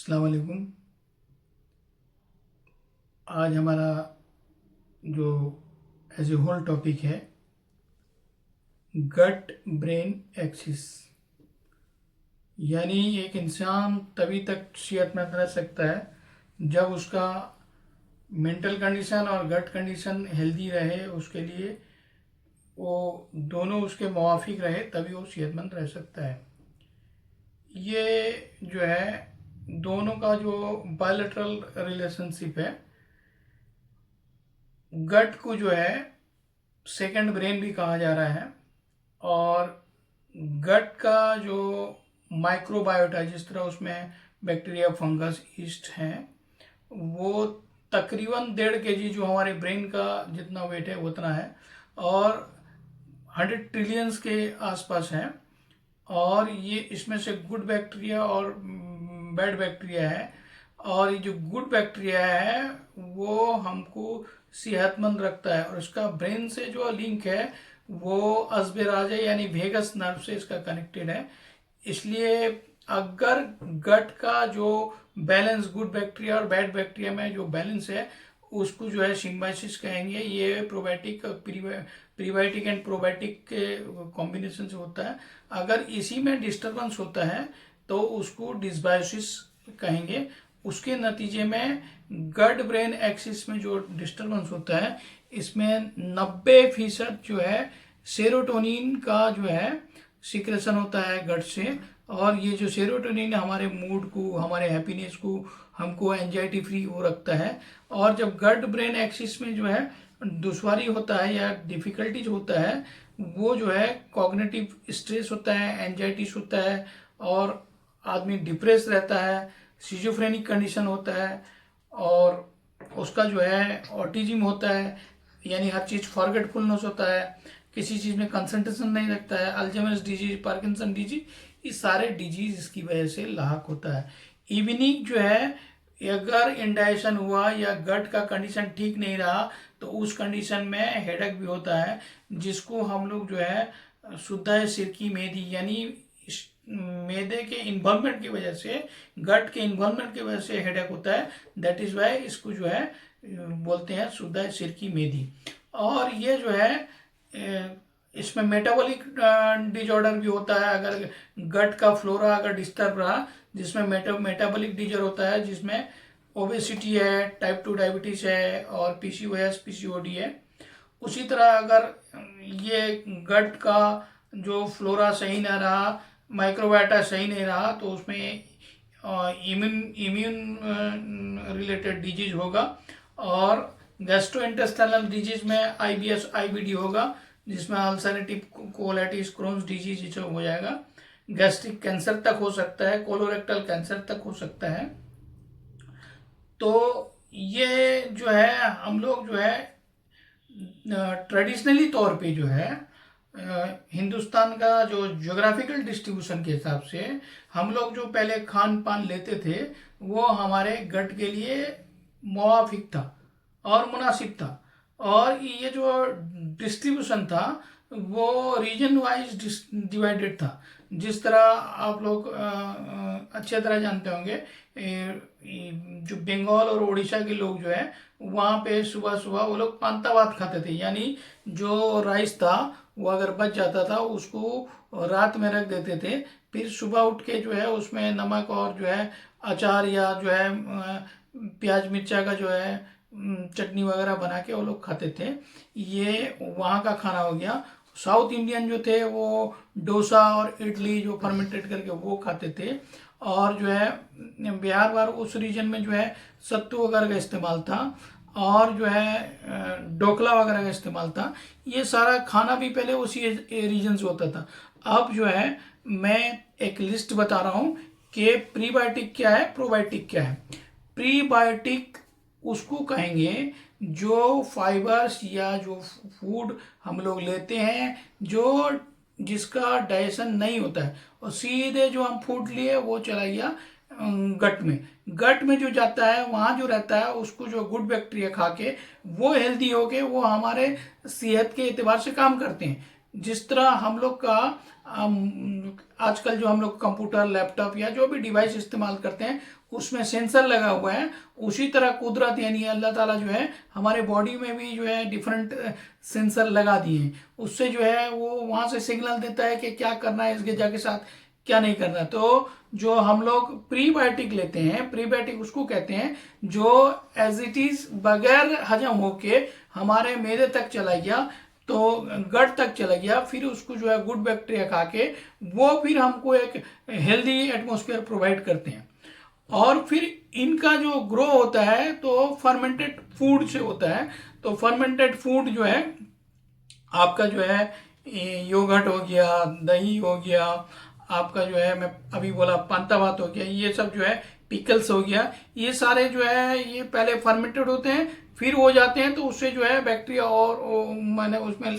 अस्सलाम वालेकुम। आज हमारा जो एज ए होल टॉपिक है गट ब्रेन एक्सिस, यानी एक इंसान तभी तक सेहतमंद रह सकता है जब उसका मेंटल कंडीशन और गट कंडीशन हेल्दी रहे। उसके लिए वो दोनों उसके मुवाफिक रहे तभी वो सेहतमंद रह सकता है। ये जो है दोनों का जो बायलैटरल रिलेशनशिप है, गट को जो है सेकंड ब्रेन भी कहा जा रहा है। और गट का जो माइक्रोबायोटा, जिस तरह उसमें बैक्टीरिया, फंगस, ईस्ट हैं, वो तकरीबन 1.5 kg जो हमारे ब्रेन का जितना वेट है उतना है, और 100 ट्रिलियंस के आसपास हैं। और ये इसमें से गुड बैक्टीरिया और बैड बैक्टीरिया है। और ये जो गुड बैक्टीरिया है वो हमको सेहतमंद रखता है, और इसका ब्रेन से जो लिंक है वो अस्बेराजा यानी वेगस नर्व से इसका कनेक्टेड है। इसलिए अगर गट का जो बैलेंस, गुड बैक्टीरिया और बैड बैक्टीरिया में जो बैलेंस है, उसको जो है सिम्बायोसिस कहेंगे। ये प्रोबायोटिक, प्रीबायोटिक एंड प्रोबायोटिक के कॉम्बिनेशन से होता है। अगर इसी में डिस्टरबेंस होता है तो उसको डिसबायोसिस कहेंगे। उसके नतीजे में गट ब्रेन एक्सिस में जो डिस्टरबेंस होता है, इसमें 90% जो है सेरोटोनिन का जो है सिक्रेशन होता है गट से। और ये जो सेरोटोनिन हमारे मूड को, हमारे हैप्पीनेस को, हमको एंजाइटी फ्री वो रखता है। और जब गट ब्रेन एक्सिस में जो है दुश्वारी होता है या डिफिकल्टीज होता है, वो जो है कॉग्निटिव स्ट्रेस होता है, एंजाइटीज होता है, और आदमी डिप्रेस रहता है, सिजोफ्रेनिक कंडीशन होता है, और उसका जो है ऑटिज्म होता है, यानी हर चीज़ फॉरगेटफुलनेस होता है, किसी चीज़ में कंसंट्रेशन नहीं रखता है, अल्जाइमर्स डिजीज, पार्किंसन डिजीज, ये सारे डिजीज इसकी वजह से लाक होता है। इवनिंग जो है, अगर इंडाइजेशन हुआ या गट का कंडीशन ठीक नहीं रहा तो उस कंडीशन में हेडेक भी होता है, जिसको हम लोग जो है शुद्ध सिर की मेदी, यानी मैदे के इन्वॉल्वमेंट की वजह से, गट के इन्वॉल्वमेंट की वजह से हेडेक होता है। दैट इज वाई इसको जो है बोलते हैं शुद्ध सिर की मेदी। और ये जो है इसमें मेटाबॉलिक डिजॉर्डर भी होता है। अगर गट का फ्लोरा अगर डिस्टर्ब रहा, जिसमें मेटाबॉलिक डिजॉर्डर होता है, जिसमें ओबेसिटी है, टाइप 2 डायबिटीज है, और पीसीओएस, पीसीओडी है। उसी तरह अगर ये गट का जो फ्लोरा सही ना रहा, माइक्रोबायोटा सही नहीं रहा, तो उसमें इम्यून रिलेटेड डिजीज होगा। और गैस्ट्रोइंटेस्टाइनल डिजीज में आईबीएस, आईबीडी होगा, जिसमें अल्सरेटिव कोलाइटिस, क्रोन्स डिजीज हो जाएगा। गैस्ट्रिक कैंसर तक हो सकता है, कोलोरेक्टल कैंसर तक हो सकता है। तो ये जो है हम लोग जो है ट्रेडिशनली तौर पे जो है हिंदुस्तान का जो ज्योग्राफिकल डिस्ट्रीब्यूशन के हिसाब से हम लोग जो पहले खान पान लेते थे, वो हमारे गट के लिए मुवाफिक था और मुनासिब था। और ये जो डिस्ट्रीब्यूशन था वो रीजन वाइज डिवाइडेड था। जिस तरह आप लोग अच्छे तरह जानते होंगे, जो बंगाल और उड़ीसा के लोग जो है, वहाँ पे सुबह सुबह वो लोग पांता भात खाते थे, यानी जो राइस था वो अगर बच जाता था उसको रात में रख देते थे, फिर सुबह उठ के जो है उसमें नमक और जो है अचार या जो है प्याज मिर्चा का जो है चटनी वगैरह बना के वो लोग खाते थे। ये वहाँ का खाना हो गया। साउथ इंडियन जो थे वो डोसा और इडली जो फर्मेंटेड करके वो खाते थे। और जो है बिहार वार उस रीजन में जो है सत्तू वगैरह का इस्तेमाल था, और जो है ढोकला वगैरह का इस्तेमाल था। ये सारा खाना भी पहले उसी रीजन से होता था। अब जो है मैं एक लिस्ट बता रहा हूँ कि प्रीबायोटिक क्या है, प्रोबायोटिक क्या है। प्रीबायोटिक उसको कहेंगे जो फाइबर्स या जो फूड हम लोग लेते हैं जो जिसका डाइजेशन नहीं होता है, और सीधे जो हम फूड लिए वो चला गया गट में। गट में जो जाता है वहाँ जो रहता है उसको जो गुड बैक्टीरिया खा के वो हेल्दी हो के वो हमारे सेहत के एतबार से काम करते हैं। जिस तरह हम लोग का आजकल जो हम लोग कंप्यूटर, लैपटॉप या जो भी डिवाइस इस्तेमाल करते हैं उसमें सेंसर लगा हुआ है, उसी तरह कुदरत यानी अल्लाह ताला जो है हमारे बॉडी में भी जो है डिफरेंट सेंसर लगा दिए हैं। उससे जो है वो वहाँ से सिग्नल देता है कि क्या करना है इस ग़िज़ा के साथ, क्या नहीं करना। तो जो हम लोग प्रीबायोटिक लेते हैं, प्रीबायोटिक उसको कहते हैं जो एज इट इज़ बगैर हजम होके हमारे मैदे तक चला गया, तो गट तक चला गया, फिर उसको जो है गुड बैक्टीरिया खा के वो फिर हमको एक हेल्दी एटमॉस्फेयर प्रोवाइड करते हैं। और फिर इनका जो ग्रो होता है तो फर्मेंटेड फूड से होता है। तो फर्मेंटेड फूड जो है आपका जो है योगर्ट हो गया, दही हो गया, आपका जो है मैं अभी बोला पांता भात हो गया, ये सब जो है पिकल्स हो गया, ये सारे जो है ये पहले फर्मेंटेड होते हैं, फिर हो जाते हैं, तो उससे जो है बैक्टीरिया और मैंने उसमें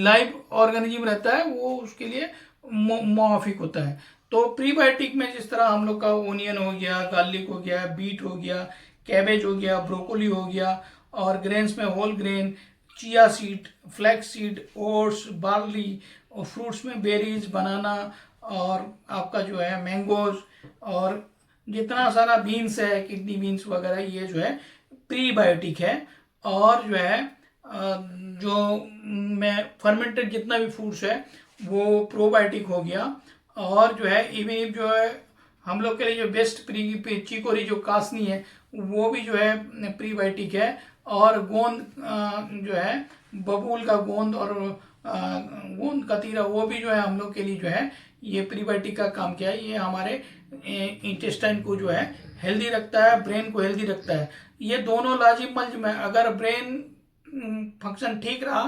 लाइव ऑर्गेनिज्म रहता है वो उसके लिए मुआफिक होता है। तो प्रीबायोटिक में जिस तरह हम लोग का ओनियन हो गया, गार्लिक हो गया, बीट हो गया, कैबेज हो गया, ब्रोकोली हो गया, और ग्रेन्स में whole grain, chia seed, flax seed, oats, barley, और फ्रूट्स में बेरीज, बनाना, और आपका जो है मैंगोज, और जितना सारा बीन्स है, किडनी बीन्स वगैरह, ये जो है प्रीबायोटिक है। और जो है जो मैं फर्मेंटेड जितना भी फूड्स है वो प्रोबायोटिक हो गया। और जो है इवन जो है हम लोग के लिए जो बेस्ट चिकोरी जो कासनी है वो भी जो है प्रीबायोटिक है। और गोंद जो है बबूल का गोंद और गोंद कतीरा वो भी जो है हम लोग के लिए जो है ये प्रीबायोटिक का काम किया है। ये हमारे इंटेस्टाइन को जो है हेल्दी रखता है, ब्रेन को हेल्दी रखता है। ये दोनों लाजिम मल्ज़िम है। अगर ब्रेन फंक्शन ठीक रहा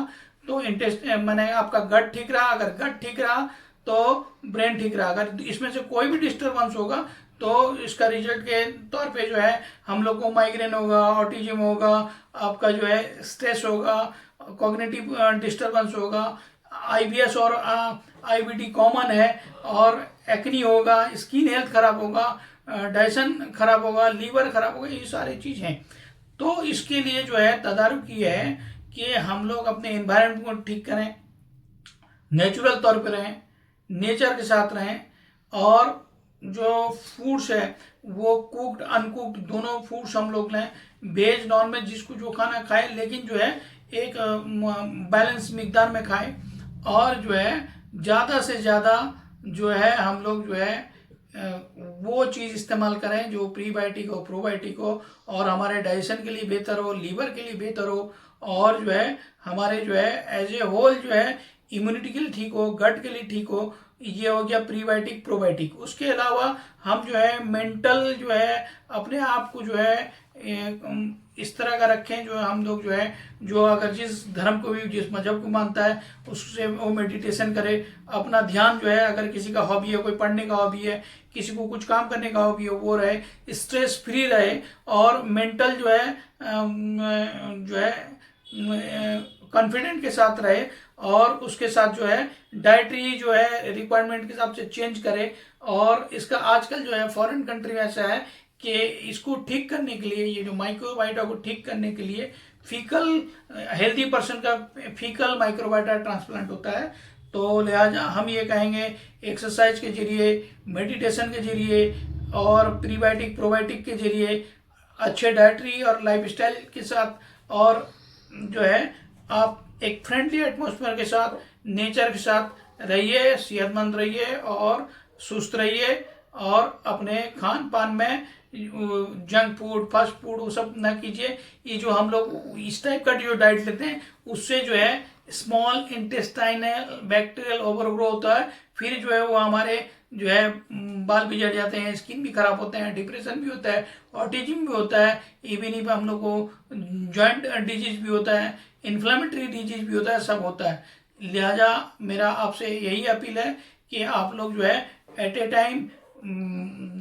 तो मैंने आपका गट ठीक रहा, अगर गट ठीक रहा तो ब्रेन ठीक रहा। अगर इसमें से कोई भी डिस्टर्बेंस होगा तो इसका रिजल्ट के तौर पे जो है हम लोग को माइग्रेन होगा, ऑटिज्म होगा, आपका जो है स्ट्रेस होगा, कॉग्निटिव डिस्टर्बेंस होगा, आईबीएस और आईबीडी कॉमन है, और एक्नी होगा, स्किन हेल्थ खराब होगा, डाइजेशन खराब होगा, लीवर खराब होगा, ये सारी चीज़ हैं। तो इसके लिए जो है तदारुक ये है कि हम लोग अपने एनवायरनमेंट को ठीक करें, नेचुरल तौर पे रहें, नेचर के साथ रहें, और जो फूड्स है वो कुक्ड अनकुक्ड दोनों फूड्स हम लोग लें, वेज नॉन वेज जिसको जो खाना खाए, लेकिन जो है एक बैलेंस मिकदार में खाएं। और जो है ज़्यादा से ज़्यादा जो है हम लोग जो है वो चीज़ इस्तेमाल करें जो प्रीबायोटिक हो, प्रोबायोटिक हो, और हमारे डाइजेशन के लिए बेहतर हो, लीवर के लिए बेहतर हो, और जो है हमारे जो है एज ए होल जो है इम्यूनिटी के लिए ठीक हो, गट के लिए ठीक हो। ये हो गया प्रीबायोटिक प्रोबायोटिक। उसके अलावा हम जो है मेंटल जो है अपने आप को जो है इस तरह का रखें जो हम लोग जो है जो अगर जिस धर्म को भी जिस मजहब को मानता है उससे वो मेडिटेशन करे, अपना ध्यान जो है अगर किसी का हॉबी है, कोई पढ़ने का हॉबी है, किसी को कुछ काम करने का हॉबी है, वो रहे, स्ट्रेस फ्री रहे, और मेंटल जो है कॉन्फिडेंट के साथ रहे, और उसके साथ जो है डाइटरी जो है रिक्वायरमेंट के हिसाब से चेंज करे। और इसका आजकल जो है फॉरेन कंट्री में ऐसा है कि इसको ठीक करने के लिए, ये जो माइक्रोबायोटा को ठीक करने के लिए फीकल हेल्दी पर्सन का फीकल माइक्रोबायोटा ट्रांसप्लांट होता है। तो लिहाजा हम ये कहेंगे एक्सरसाइज के जरिए, मेडिटेशन के जरिए, और प्रीबायोटिक प्रोबायोटिक के जरिए, अच्छे डाइटरी और लाइफस्टाइल के साथ, और जो है आप एक फ्रेंडली एटमॉस्फेयर के साथ, नेचर के साथ रहिए, सेहतमंद रहिए और सुस्त रहिए, और अपने खान पान में जंक फूड, फास्ट फूड वो सब ना कीजिए। ये जो हम लोग इस टाइप का जो डाइट लेते हैं उससे जो है स्मॉल इंटेस्टाइनल बैक्टीरियल ओवरग्रो होता है, फिर जो है वो हमारे जो है बाल भी झड़ जाते हैं, स्किन भी खराब होते हैं, डिप्रेशन भी होता है, ऑटिज्म भी होता है, इवन हम लोग को जॉइंट डिजीज भी होता है, इन्फ्लेमेटरी डिजीज भी होता है, सब होता है। लिहाजा मेरा आपसे यही अपील है कि आप लोग जो है एट ए टाइम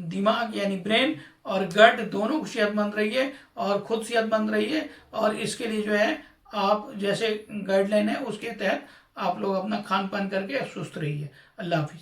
दिमाग यानी ब्रेन और गट दोनों को सेहतमंद रहिए और खुद सेहतमंद रहिए। और इसके लिए जो है आप जैसे गाइडलाइन है उसके तहत आप लोग अपना खान पान करके सुस्त रहिए। अल्लाह हाफिज़।